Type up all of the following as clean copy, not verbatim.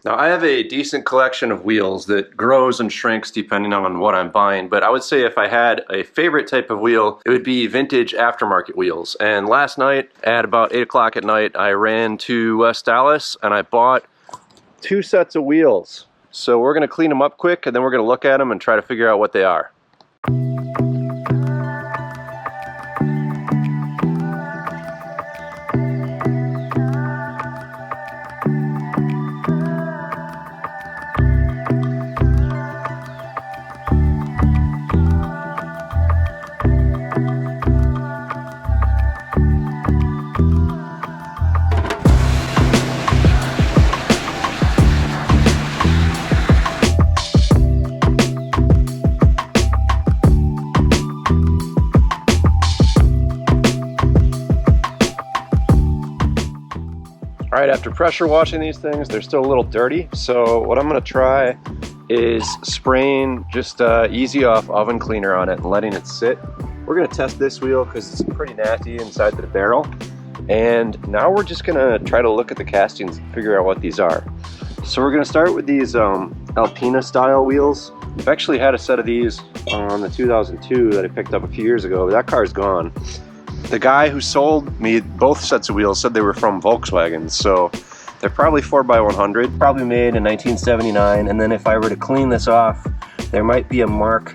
Now I have a decent collection of wheels that grows and shrinks depending on what I'm buying, but I would say if I had a favorite type of wheel, it would be vintage aftermarket wheels. And last night at about 8 o'clock at night, I ran to West Dallas and I bought 2 sets of wheels. So we're gonna clean them up quick and then we're gonna look at them and try to figure out what they are. All right, after pressure washing these things, they're still a little dirty. So what I'm gonna try is spraying just easy off oven cleaner on it and letting it sit. We're gonna test this wheel because it's pretty nasty inside the barrel. And now we're just gonna try to look at the castings and figure out what these are. So we're gonna start with these Alpina style wheels. I've actually had a set of these on the 2002 that I picked up a few years ago, but that car's gone. The guy who sold me both sets of wheels said they were from Volkswagen, so they're probably 4x100, probably made in 1979, and then if I were to clean this off, there might be a mark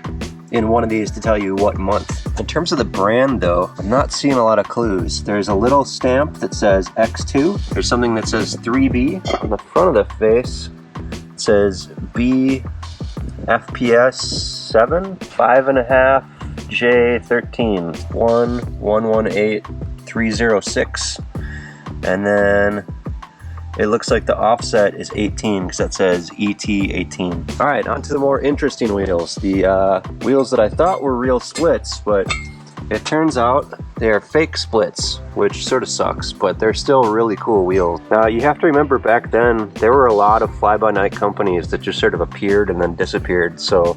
in one of these to tell you what month. In terms of the brand though, I'm not seeing a lot of clues. There's a little stamp that says X2, there's something that says 3B. On the front of the face, it says B FPS 7, 5.5, J13 1118306, and then it looks like the offset is 18 because that says ET18. All right, on to the more interesting wheels. The wheels that I thought were real splits, but it turns out they're fake splits, which sort of sucks, but they're still really cool wheels. Now you have to remember back then there were a lot of fly-by-night companies that just sort of appeared and then disappeared, so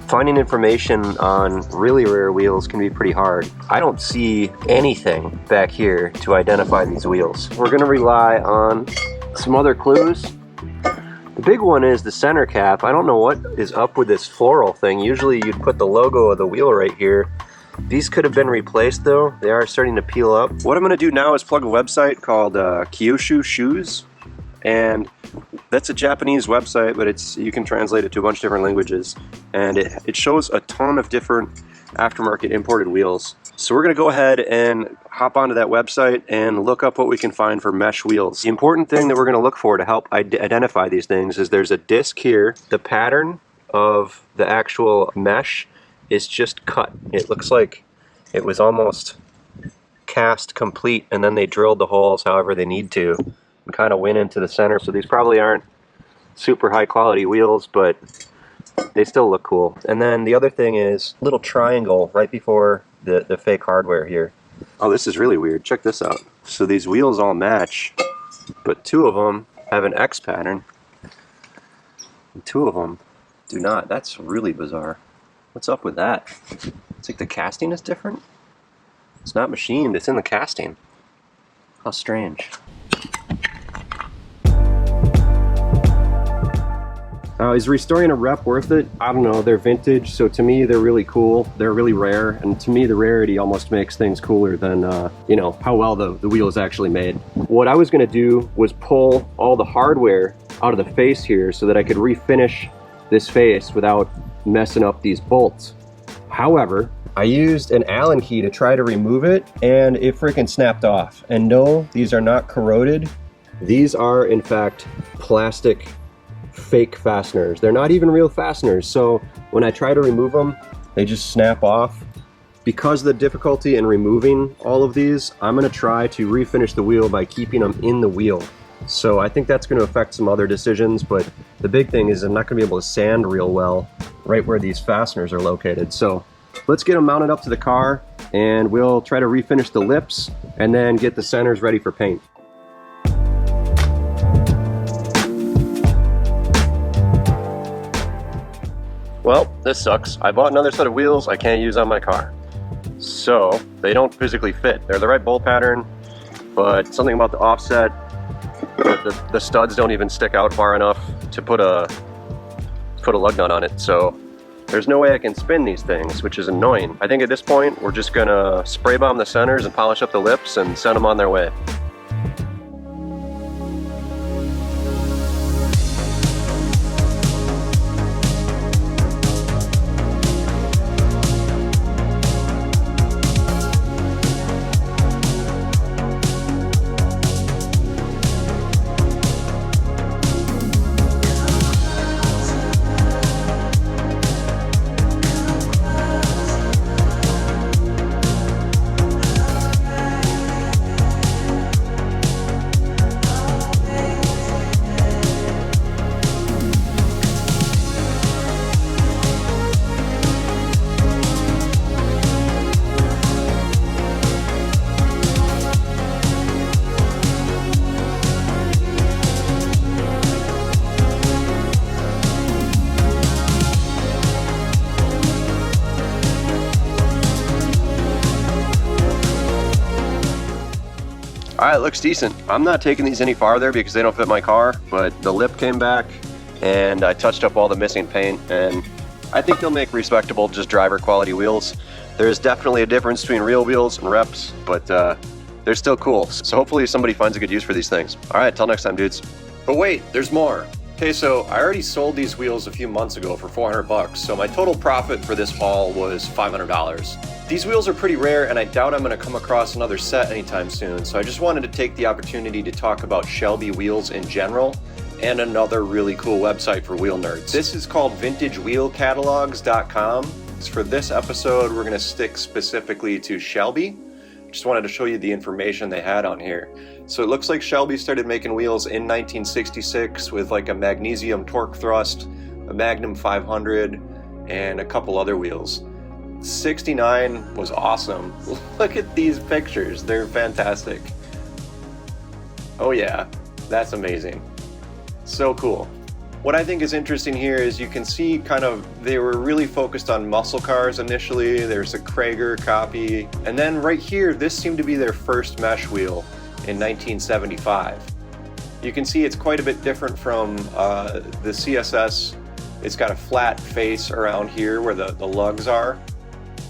finding information on really rare wheels can be pretty hard. I don't see anything back here to identify these wheels. We're gonna rely on some other clues. The big one is the center cap. I don't know what is up with this floral thing. Usually you'd put the logo of the wheel right here. These could have been replaced though. They are starting to peel up. What I'm gonna do now is plug a website called Kyushu Shoes. And that's a Japanese website, but you can translate it to a bunch of different languages. And it shows a ton of different aftermarket imported wheels. So we're gonna go ahead and hop onto that website and look up what we can find for mesh wheels. The important thing that we're gonna look for to help identify these things is there's a disc here. The pattern of the actual mesh is just cut. It looks like it was almost cast complete and then they drilled the holes however they need to and kind of went into the center. So these probably aren't super high quality wheels, but they still look cool. And then the other thing is little triangle right before the fake hardware here. Oh, this is really weird. Check this out. So these wheels all match, but 2 of them have an X pattern and 2 of them do not. That's really bizarre. What's up with that? It's like the casting is different. It's not machined, it's in the casting. How strange. Is restoring a rep worth it? I don't know, they're vintage, so to me they're really cool, they're really rare, and to me the rarity almost makes things cooler than, you know, how well the wheel is actually made. What I was gonna do was pull all the hardware out of the face here so that I could refinish this face without messing up these bolts. However, I used an Allen key to try to remove it, and it freaking snapped off. And no, these are not corroded. These are, in fact, plastic fake fasteners. They're not even real fasteners, so when I try to remove them, they just snap off. Because of the difficulty in removing all of these, I'm going to try to refinish the wheel by keeping them in the wheel. So I think that's going to affect some other decisions, but the big thing is I'm not going to be able to sand real well right where these fasteners are located. So let's get them mounted up to the car and we'll try to refinish the lips and then get the centers ready for paint. Well, this sucks. I bought another set of wheels I can't use on my car. So they don't physically fit. They're the right bolt pattern, but something about the offset The studs don't even stick out far enough to put a lug nut on it, so there's no way I can spin these things, which is annoying. I think at this point we're just gonna spray bomb the centers and polish up the lips and send them on their way. All right, looks decent. I'm not taking these any farther because they don't fit my car, but the lip came back and I touched up all the missing paint, and I think they'll make respectable, just driver quality wheels. There's definitely a difference between real wheels and reps, but they're still cool. So hopefully somebody finds a good use for these things. All right, till next time, dudes. But wait, there's more. Okay, so I already sold these wheels a few months ago for 400 bucks, so my total profit for this haul was $500. These wheels are pretty rare, and I doubt I'm gonna come across another set anytime soon, so I just wanted to take the opportunity to talk about Shelby Wheels in general, and another really cool website for wheel nerds. This is called VintageWheelCatalogs.com. For this episode, we're gonna stick specifically to Shelby. Just wanted to show you the information they had on here. So it looks like Shelby started making wheels in 1966 with like a magnesium torque thrust, a Magnum 500, and a couple other wheels. 69 was awesome. Look at these pictures, they're fantastic. Oh yeah, that's amazing. So cool. What I think is interesting here is you can see kind of they were really focused on muscle cars initially. There's a Krager copy, and then right here this seemed to be their first mesh wheel in 1975. You can see it's quite a bit different from the CSS. It's got a flat face around here where the lugs are.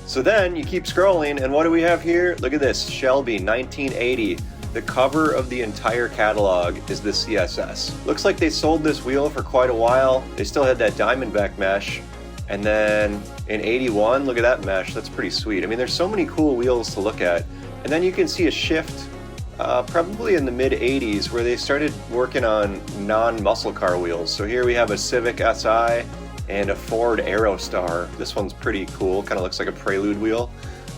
So then you keep scrolling, and what do we have here? Look at this, Shelby 1980. The cover of the entire catalog is the CSS. Looks like they sold this wheel for quite a while. They still had that Diamondback mesh. And then in 81, look at that mesh, that's pretty sweet. I mean, there's so many cool wheels to look at. And then you can see a shift probably in the mid 80s where they started working on non-muscle car wheels. So here we have a Civic Si and a Ford Aerostar. This one's pretty cool, kind of looks like a Prelude wheel.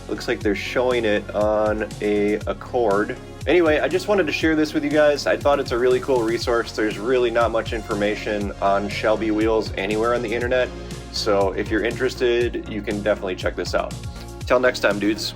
Looks like they're showing it on a Accord. Anyway, I just wanted to share this with you guys. I thought it's a really cool resource. There's really not much information on Shelby wheels anywhere on the internet. So if you're interested, you can definitely check this out. Till next time, dudes.